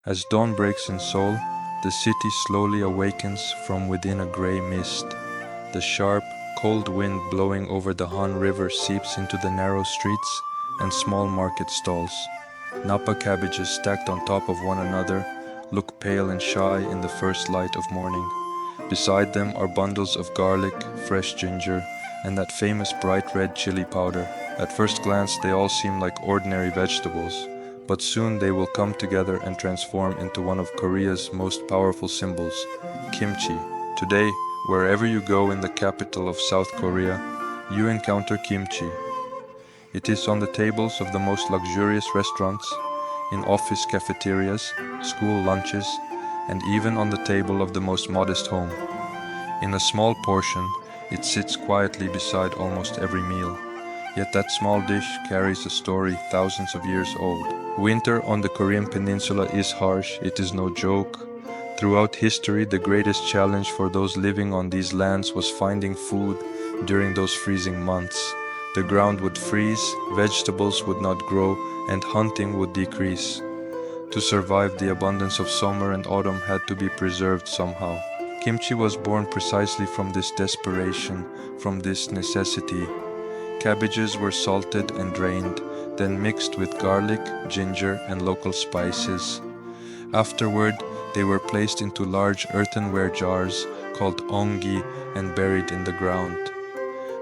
As dawn breaks in Seoul, the city slowly awakens from within a gray mist. The sharp, cold wind blowing over the Han River seeps into the narrow streets and small market stalls. Napa cabbages stacked on top of one another look pale and shy in the first light of morning. Beside them are bundles of garlic, fresh ginger, and that famous bright red chili powder. At first glance, they all seem like ordinary vegetables, but soon they will come together and transform into one of Korea's most powerful symbols, kimchi. Today, wherever you go in the capital of South Korea, you encounter kimchi. It is on the tables of the most luxurious restaurants, in office cafeterias, school lunches, and even on the table of the most modest home. In a small portion, it sits quietly beside almost every meal. Yet that small dish carries a story thousands of years old. Winter on the Korean Peninsula is harsh, it is no joke. Throughout history, the greatest challenge for those living on these lands was finding food during those freezing months. The ground would freeze, vegetables would not grow, and hunting would decrease. To survive, the abundance of summer and autumn had to be preserved somehow. Kimchi was born precisely from this desperation, from this necessity. Cabbages were salted and drained, then mixed with garlic, ginger, and local spices. Afterward, they were placed into large earthenware jars called ongi and buried in the ground.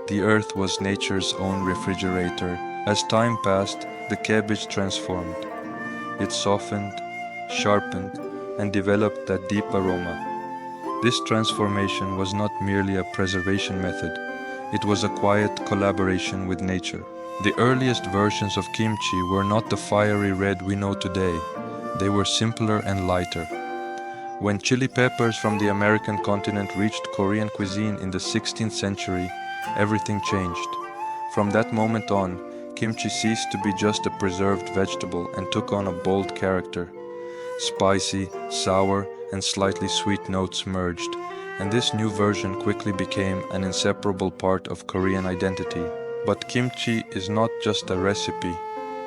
The earth was nature's own refrigerator. As time passed, the cabbage transformed. It softened, sharpened, and developed that deep aroma. This transformation was not merely a preservation method, it was a quiet collaboration with nature. The earliest versions of kimchi were not the fiery red we know today, they were simpler and lighter. When chili peppers from the American continent reached Korean cuisine in the 16th century, everything changed. From that moment on, kimchi ceased to be just a preserved vegetable and took on a bold character. Spicy, sour, and slightly sweet notes merged, and this new version quickly became an inseparable part of Korean identity. But kimchi is not just a recipe,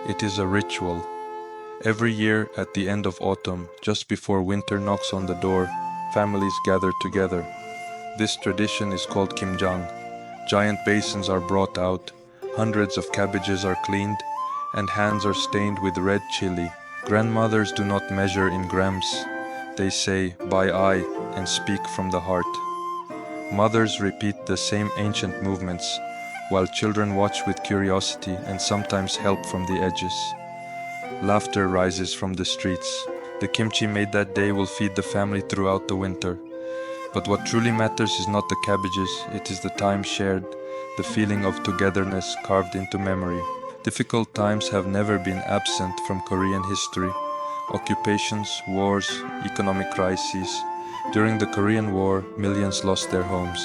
it is a ritual. Every year at the end of autumn, just before winter knocks on the door, families gather together. This tradition is called kimjang. Giant basins are brought out, hundreds of cabbages are cleaned, and hands are stained with red chili. Grandmothers do not measure in grams. They say, "by eye," and speak from the heart. Mothers repeat the same ancient movements, while children watch with curiosity and sometimes help from the edges. Laughter rises from the streets. The kimchi made that day will feed the family throughout the winter. But what truly matters is not the cabbages, it is the time shared, the feeling of togetherness carved into memory. Difficult times have never been absent from Korean history. Occupations, wars, economic crises. During the Korean War, millions lost their homes.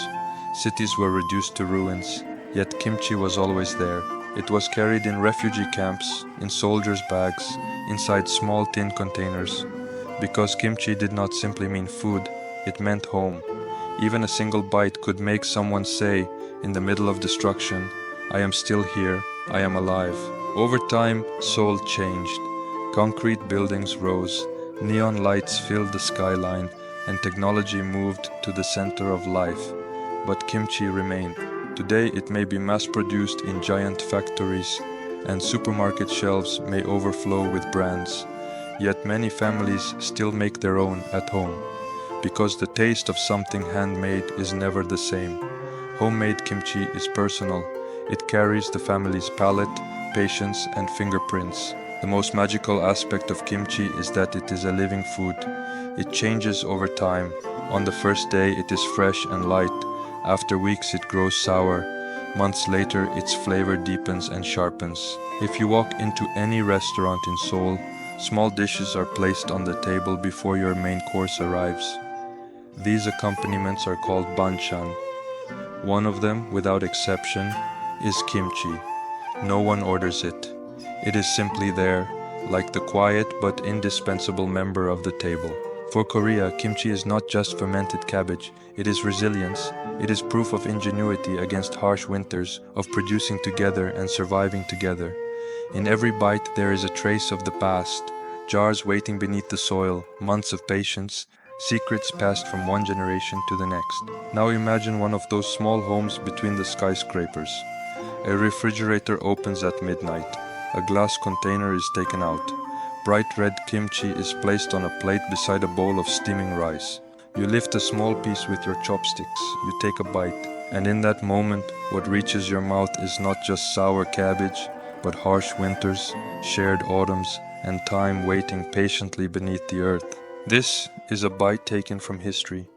Cities were reduced to ruins, yet kimchi was always there. It was carried in refugee camps, in soldiers' bags, inside small tin containers. Because kimchi did not simply mean food, it meant home. Even a single bite could make someone say, in the middle of destruction, "I am still here, I am alive." Over time, Seoul changed. Concrete buildings rose, neon lights filled the skyline, and technology moved to the center of life. But kimchi remained. Today it may be mass-produced in giant factories, and supermarket shelves may overflow with brands. Yet many families still make their own at home, because the taste of something handmade is never the same. Homemade kimchi is personal. It carries the family's palate, patience, and fingerprints. The most magical aspect of kimchi is that it is a living food. It changes over time. On the first day it is fresh and light. After weeks it grows sour. Months later its flavor deepens and sharpens. If you walk into any restaurant in Seoul, small dishes are placed on the table before your main course arrives. These accompaniments are called banchan. One of them, without exception, is kimchi. No one orders it. It is simply there, like the quiet but indispensable member of the table. For Korea, kimchi is not just fermented cabbage, it is resilience. It is proof of ingenuity against harsh winters, of producing together and surviving together. In every bite there is a trace of the past, jars waiting beneath the soil, months of patience, secrets passed from one generation to the next. Now imagine one of those small homes between the skyscrapers. A refrigerator opens at midnight. A glass container is taken out. Bright red kimchi is placed on a plate beside a bowl of steaming rice. You lift a small piece with your chopsticks. You take a bite. And in that moment, what reaches your mouth is not just sour cabbage, but harsh winters, shared autumns, and time waiting patiently beneath the earth. This is a bite taken from history,